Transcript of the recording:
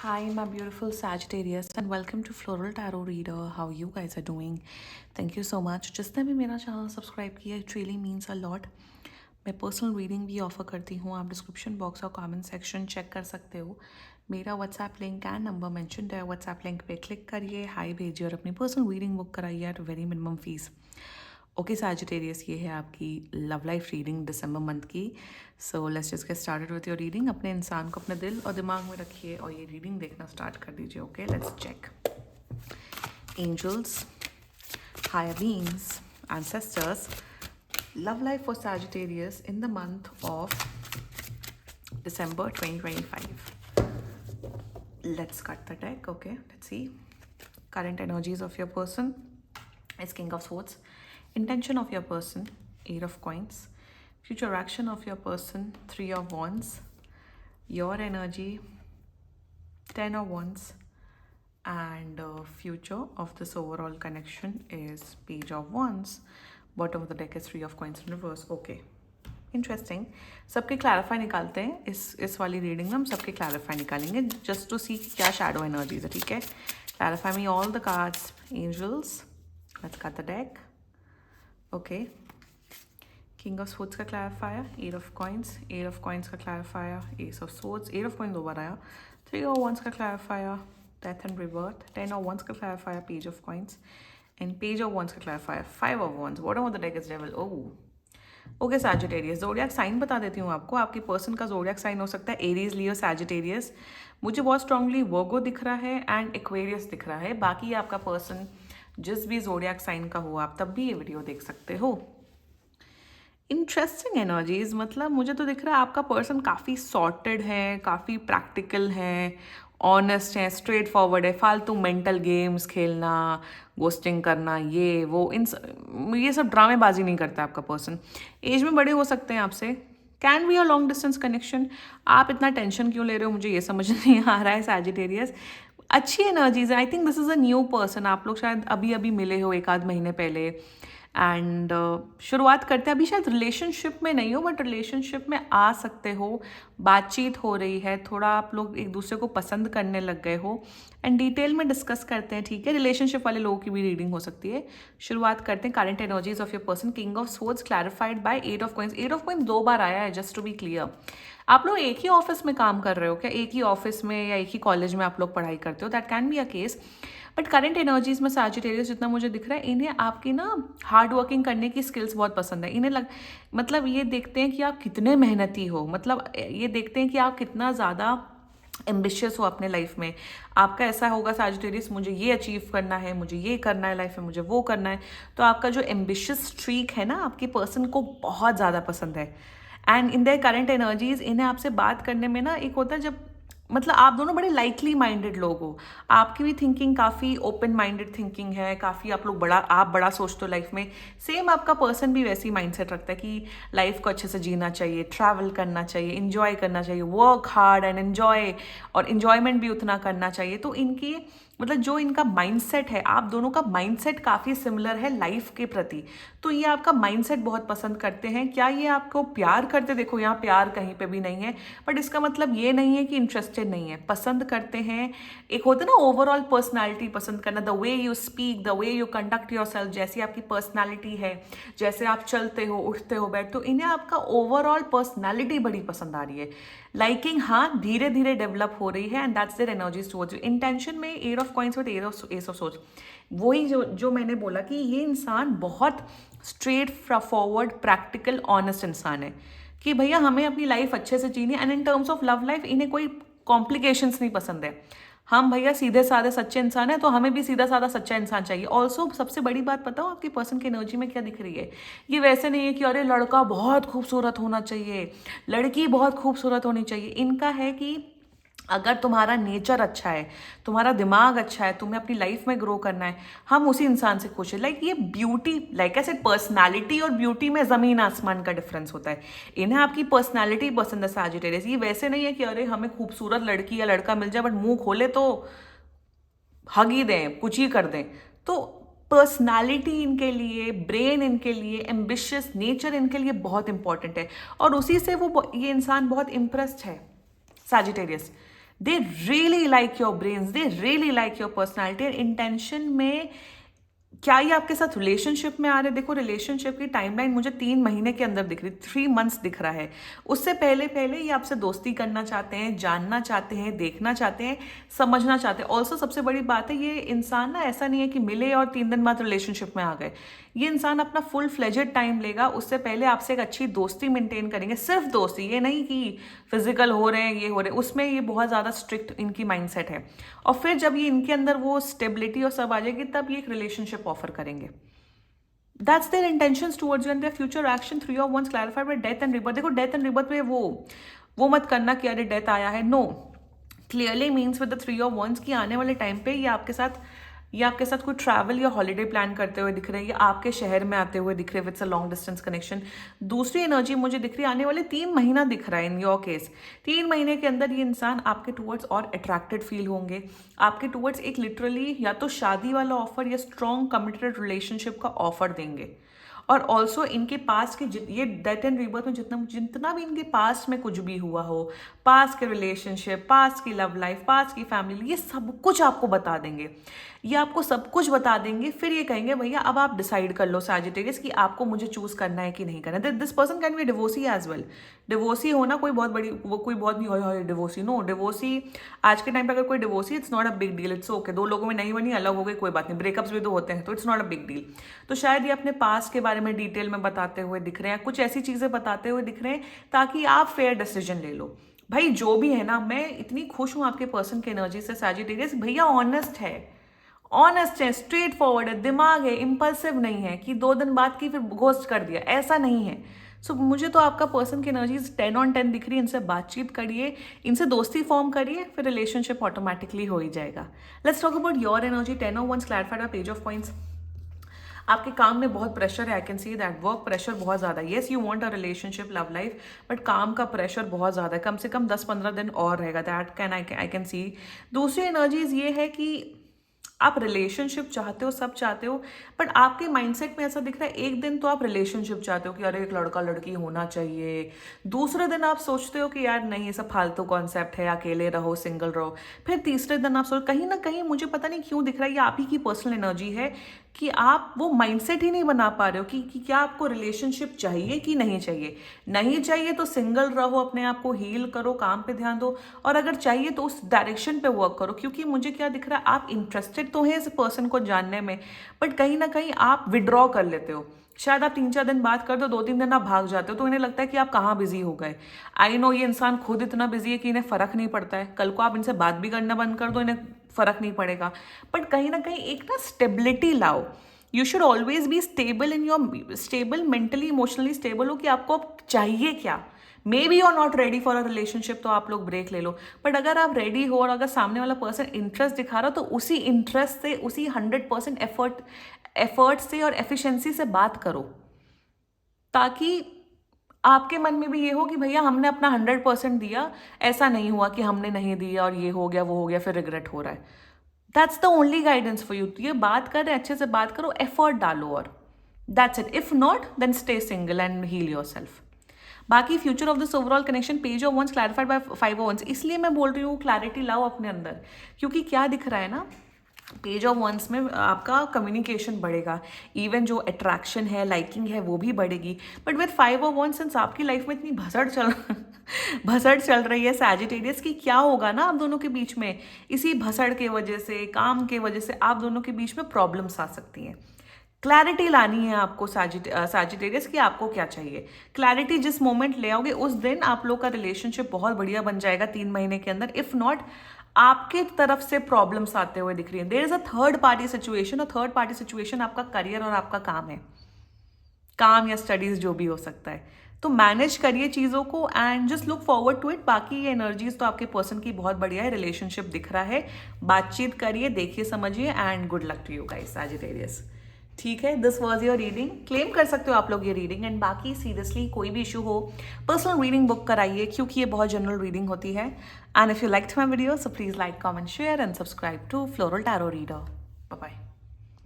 Hi, my beautiful Sagittarius, and welcome to Floral Tarot Reader. How you guys are doing? Thank you so much. जिसने भी मेरा channel subscribe किया, it really means a lot. मैं personal reading भी offer करती हूँ. आप description box और कमेंट सेक्शन चेक कर सकते हो. मेरा WhatsApp link and number mention है. व्हाट्सएप लिंक पे क्लिक करिए, हाई भेजिए और अपनी पर्सनल रीडिंग बुक कराइए at very minimum fees. Okay Sagittarius, ये है आपकी लव लाइफ रीडिंग दिसंबर मंथ की. So let's just get started with your reading. अपने इंसान को अपने दिल और दिमाग में रखिए और ये रीडिंग देखना स्टार्ट कर दीजिए. Okay, let's check. Angels, higher beings, ancestors, love life for Sagittarius in the month of December 2025. Let's cut the deck. Okay, let's see. Current energies of your person is King of Swords. Intention of your person, 8 of Coins. Future action of your person, 3 of Wands. Your energy, 10 of Wands. And future of this overall connection is Page of Wands. Bottom of the deck is 3 of Coins in reverse. Okay, interesting. सबके clarify निकालते हैं. इस वाली reading में हम सबके clarify निकालेंगे just to सी क्या शैडो एनर्जीज है. ठीक है, clarify me all the cards angels. Let's cut the deck. Okay, king of swords का clarifier, 8 of coins. 8 of coins का clarifier, ace of swords. 8 of coins दो बार आया. 3 ऑफ वंस का clarifier, death and rebirth. 10 of wands का clarifier, page of coins. And page of wands का clarifier, 5 of wands. Bottom of the deck is devil. Okay Sagittarius, जोडियाक sign बता देती हूँ आपको. आपकी पर्सन का जोडियाक साइन हो सकता है एरीज, लियो, सैजिटेरियस. मुझे बहुत स्ट्रांगली वर्गो दिख रहा है एंड एक्वेरियस दिख रहा है. बाकी आपका पर्सन जिस भी जोडियाक साइन का हो, आप तब भी ये वीडियो देख सकते हो. इंटरेस्टिंग एनर्जीज, मतलब मुझे तो दिख रहा है आपका पर्सन काफ़ी सॉर्टेड है, काफ़ी प्रैक्टिकल है, ऑनेस्ट है, स्ट्रेट फॉरवर्ड है. फालतू मेंटल गेम्स खेलना, गोस्टिंग करना, ये सब ड्रामेबाजी नहीं करता आपका पर्सन. एज में बड़े हो सकते हैं आपसे. Can be a long distance connection. आप इतना टेंशन क्यों ले रहे हो, मुझे ये समझ नहीं आ रहा है सैजिटेरियस. अच्छी एनर्जीज है. I think this is a new person. आप लोग शायद अभी अभी मिले हो, एक आध महीने पहले. एंड शुरुआत करते हैं. अभी शायद रिलेशनशिप में नहीं हो, बट रिलेशनशिप में आ सकते हो. बातचीत हो रही है, थोड़ा आप लोग एक दूसरे को पसंद करने लग गए हो. एंड डिटेल में डिस्कस करते हैं. ठीक है, रिलेशनशिप वाले लोगों की भी रीडिंग हो सकती है. शुरुआत करते हैं. Current energies of your person, king of swords clarified by 8 of coins. 8 of coins दो बार आया है, जस्ट टू बी क्लियर. आप लोग एक ही ऑफिस में काम कर रहे हो क्या? एक ही ऑफिस में या एक ही कॉलेज में आप लोग पढ़ाई करते हो? That can be a case. But current energies में सैजिटेरियस जितना मुझे दिख रहा है, इन्हें आपकी ना हार्ड वर्किंग करने की स्किल्स बहुत पसंद है. मतलब ये देखते हैं कि आप कितने मेहनती हो. मतलब ये देखते हैं कि आप कितना ज़्यादा एम्बिशियस हो अपने लाइफ में. आपका ऐसा होगा सैजिटेरियस, मुझे ये अचीव करना है, मुझे ये करना है लाइफ में, मुझे वो करना है. तो आपका जो एम्बिशियस स्ट्रीक है ना, आपकी पर्सन को बहुत ज़्यादा पसंद है. And in their current energies, इन्हें आपसे बात करने में ना एक होता है जब, मतलब आप दोनों बड़े लाइकली माइंडेड लोग हो. आपकी भी थिंकिंग काफ़ी ओपन माइंडेड थिंकिंग है. काफ़ी आप लोग आप बड़ा सोचते हो लाइफ में. सेम आपका पर्सन भी वैसी माइंडसेट रखता है कि लाइफ को अच्छे से जीना चाहिए, ट्रैवल करना चाहिए, इंजॉय करना चाहिए, वर्क हार्ड एंड एन्जॉय, और इन्जॉयमेंट भी उतना करना चाहिए. तो इनकी मतलब जो इनका माइंडसेट है, आप दोनों का माइंडसेट काफ़ी सिमिलर है लाइफ के प्रति. तो ये आपका माइंडसेट बहुत पसंद करते हैं. क्या ये आपको प्यार करते? देखो यहाँ प्यार कहीं पे भी नहीं है, बट इसका मतलब ये नहीं है कि इंटरेस्टेड नहीं है. पसंद करते हैं. एक होता है ना ओवरऑल पर्सनालिटी पसंद करना, the way you speak, the way you conduct your self, जैसी आपकी पर्सनालिटी है, जैसे आप चलते हो, उठते हो, बैठते हो, इन्हें आपका ओवरऑल पर्सनालिटी बड़ी पसंद आ रही है. लाइकिंग हाँ धीरे धीरे डेवलप हो रही है. And that's their energies towards you. Intention में 8 of coins with S of swords. वही जो मैंने बोला कि ये इंसान बहुत स्ट्रेट फॉरवर्ड, प्रैक्टिकल, ऑनेस्ट इंसान है. कि भैया हमें अपनी लाइफ अच्छे से जीनी है. And in terms of love life, इन्हें कोई कॉम्प्लिकेशंस नहीं पसंद है. हम भैया सीधे साधे सच्चे इंसान है, तो हमें भी सीधा साधा सच्चा इंसान चाहिए. ऑल्सो सबसे बड़ी बात बताओ, आपकी पर्सन की एनर्जी में क्या दिख रही है. ये वैसे नहीं है कि अरे लड़का बहुत खूबसूरत होना चाहिए, लड़की बहुत खूबसूरत होनी चाहिए. इनका है कि अगर तुम्हारा नेचर अच्छा है, तुम्हारा दिमाग अच्छा है, तुम्हें अपनी लाइफ में ग्रो करना है, हम उसी इंसान से खुश है. लाइक ये ब्यूटी, लाइक ऐसे पर्सनालिटी और ब्यूटी में ज़मीन आसमान का डिफरेंस होता है. इन्हें आपकी पर्सनालिटी पसंद है सैजिटेरियस. ये वैसे नहीं है कि अरे हमें खूबसूरत लड़की या लड़का मिल जाए, बट मुंह खोले तो हग ही दें, कुछ ही कर दें. तो पर्सनालिटी इनके लिए, ब्रेन इनके लिए, एम्बिशियस नेचर इनके लिए बहुत इंपॉर्टेंट है. और उसी से ये इंसान बहुत इम्प्रेस्ड है Sagittarius. They really like your brains, they really like your personality. And intention में क्या ये आपके साथ रिलेशनशिप में आ रहे हैं? देखो, रिलेशनशिप की टाइमलाइन मुझे 3 महीने के अंदर दिख रही, 3 मंथ्स दिख रहा है। उससे पहले पहले ये आपसे दोस्ती करना चाहते हैं, जानना चाहते हैं, देखना चाहते हैं, समझना चाहते हैं। ऑल्सो सबसे बड़ी बात है, ये इंसान ना ऐसा नहीं है कि मिले और 3 दिन बाद रिलेशनशिप में आ गए। ये इंसान अपना फुल फ्लेजेड टाइम लेगा, उससे पहले आपसे एक अच्छी दोस्ती मेंटेन करेंगे, सिर्फ दोस्ती, ये नहीं कि फिजिकल हो रहे हैं, ये हो रहे हैं, उसमें ये बहुत ज़्यादा स्ट्रिक्ट इनकी माइंडसेट है। और फिर जब ये इनके अंदर वो स्टेबिलिटी और सब आ जाएगी, तब ये एक रिलेशनशिप ऑफर करेंगे। That's their intentions towards you and their future action. 3 of Wands clarified by death and rebirth. देखो, डेथ एंड रिबर्थ पे वो मत करना कि अरे डेथ आया है, no. Clearly means with the 3 of Wands की आने वाले टाइम पे ये आपके साथ कोई ट्रैवल या हॉलीडे प्लान करते हुए दिख रहे हैं, या आपके शहर में आते हुए दिख रहे हैं with a long distance connection. दूसरी एनर्जी मुझे दिख रही है, आने वाले 3 महीना दिख रहा है इन योर केस। 3 महीने के अंदर ये इंसान आपके टूवर्ड्स और अट्रैक्टेड फील होंगे, आपके टूवर्ड्स एक लिटरली या तो शादी वाला ऑफर या स्ट्रॉन्ग कमिटेड रिलेशनशिप का ऑफर देंगे। और ऑल्सो इनके पास के ये डेथ एंड रीबर्थ में जितना भी इनके पास्ट में कुछ भी हुआ हो, पास्ट के रिलेशनशिप, पास्ट की लव लाइफ, पास्ट की फैमिली, ये सब कुछ आपको बता देंगे। ये आपको सब कुछ बता देंगे, फिर ये कहेंगे भैया अब आप डिसाइड कर लो सैजिटेरियस कि आपको मुझे चूज करना है कि नहीं करना है। This person can be divorcee as well. Divorcee होना कोई बहुत नहीं हो डिवोर्सी, नो। डिवोर्सी आज के टाइम पे अगर कोई divorcee, it's not a big deal, it's okay. 2 लोगों में नहीं बनी, अलग हो गई, कोई बात नहीं। ब्रेकअप्स भी तो होते हैं, तो it's not a big deal. तो शायद ये अपने पास्ट के बारे में डिटेल में बताते हुए दिख रहे हैं, कुछ ऐसी चीजें बताते हुए दिख रहे हैं ताकि आप फेयर डिसीजन ले लो। भाई जो भी है ना, मैं इतनी खुश हूं आपके पर्सन की एनर्जी से सैजिटेरियस। भैया ऑनेस्ट है, स्ट्रेट फॉरवर्ड है, दिमाग है, इम्पल्सिव नहीं है कि 2 दिन बाद की फिर घोस्ट कर दिया, ऐसा नहीं है। सो मुझे तो आपका पर्सन की एनर्जीज 10 on 10 दिख रही है। इनसे बातचीत करिए, इनसे दोस्ती फॉर्म करिए, फिर रिलेशनशिप ऑटोमेटिकली हो ही जाएगा। Let's talk about your energy. 10 of Wands clarified bye page of coins. आपके काम में बहुत प्रेशर है, I can see that. Work pressure बहुत ज़्यादा है। Yes, you want a relationship, love life, but काम का प्रेशर बहुत ज़्यादा है। कम से कम 10-15 दिन और रहेगा, दैट आई कैन सी। दूसरी एनर्जीज ये है कि आप रिलेशनशिप चाहते हो, सब चाहते हो, बट आपके माइंडसेट में ऐसा दिख रहा है, एक दिन तो आप रिलेशनशिप चाहते हो कि अरे एक लड़का लड़की होना चाहिए, दूसरे दिन आप सोचते हो कि यार नहीं, ये सब फालतू कॉन्सेप्ट है, अकेले रहो, सिंगल रहो, फिर तीसरे दिन आप सोच, कहीं ना कहीं मुझे पता नहीं क्यों दिख रहा है, ये आप ही की पर्सनल एनर्जी है कि आप वो माइंडसेट ही नहीं बना पा रहे हो कि क्या आपको रिलेशनशिप चाहिए कि नहीं चाहिए। नहीं चाहिए तो सिंगल रहो, अपने आप को हील करो, काम पे ध्यान दो, और अगर चाहिए तो उस डायरेक्शन पे वर्क करो। क्योंकि मुझे क्या दिख रहा है, आप इंटरेस्टेड तो हैं इस पर्सन को जानने में, बट कहीं ना कहीं आप विड्रॉ कर लेते हो। शायद आप 3-4 दिन बात कर दो, 2-3 दिन आप भाग जाते हो, तो इन्हें लगता है कि आप कहाँ बिजी हो गए। आई नो ये इंसान खुद इतना बिजी है कि इन्हें फर्क नहीं पड़ता है। कल को आप इनसे बात भी करना बंद कर दो, इन्हें फर्क नहीं पड़ेगा। बट कहीं ना कहीं एक ना स्टेबिलिटी लाओ। You should always be stable in your, stable mentally, emotionally stable हो कि आपको अब चाहिए क्या। Maybe you are not ready for a relationship, तो आप लोग ब्रेक ले लो। बट अगर आप रेडी हो और अगर सामने वाला पर्सन इंटरेस्ट दिखा रहा हो, तो उसी इंटरेस्ट से, उसी 100% एफर्ट से और एफिशिएंसी से बात करो, ताकि आपके मन में भी ये हो कि भैया हमने अपना 100% दिया, ऐसा नहीं हुआ कि हमने नहीं दिया और ये हो गया वो हो गया फिर रिग्रेट हो रहा है। That's the only guidance for you. ये बात कर रहे हैं, अच्छे से बात करो, एफर्ट डालो, और that's it. If not then stay single and heal yourself. बाकी future of this overall connection, page of wands clarified by 5 of Wands। इसलिए मैं बोल रही हूँ क्लैरिटी लाओ अपने अंदर, क्योंकि क्या दिख रहा है ना, पेज ऑफ वंस में आपका कम्युनिकेशन बढ़ेगा, इवन जो अट्रैक्शन है, लाइकिंग है, वो भी बढ़ेगी। But with 5 of Wands, since आपकी लाइफ में इतनी भसड़ चल रही है सैजिटेरियस की, क्या होगा ना आप दोनों के बीच में, इसी भसड़ के वजह से, काम के वजह से आप दोनों के बीच में प्रॉब्लम्स आ सकती हैं। क्लैरिटी लानी है आपको सैजिटेरियस कि आपको क्या चाहिए। क्लैरिटी जिस मोमेंट ले आओगे, उस दिन आप लोग का रिलेशनशिप बहुत बढ़िया बन जाएगा 3 महीने के अंदर। इफ नॉट, आपके तरफ से प्रॉब्लम्स आते हुए दिख रही है। There is a third party situation, और थर्ड पार्टी सिचुएशन आपका करियर और आपका काम है, काम या स्टडीज जो भी हो सकता है। तो मैनेज करिए चीज़ों को and just look forward to it. बाकी ये एनर्जीज तो आपके पर्सन की बहुत बढ़िया है, रिलेशनशिप दिख रहा है, बातचीत करिए, देखिए, समझिए, and good luck to you guys Sagittarius. ठीक है, this was your reading. Claim कर सकते हो आप लोग ये रीडिंग। एंड बाकी सीरियसली कोई भी इशू हो, पर्सनल रीडिंग बुक कराइए, क्योंकि ये बहुत जनरल रीडिंग होती है। And if you liked my video, so please like, comment, share and subscribe to floral tarot reader. Bye bye.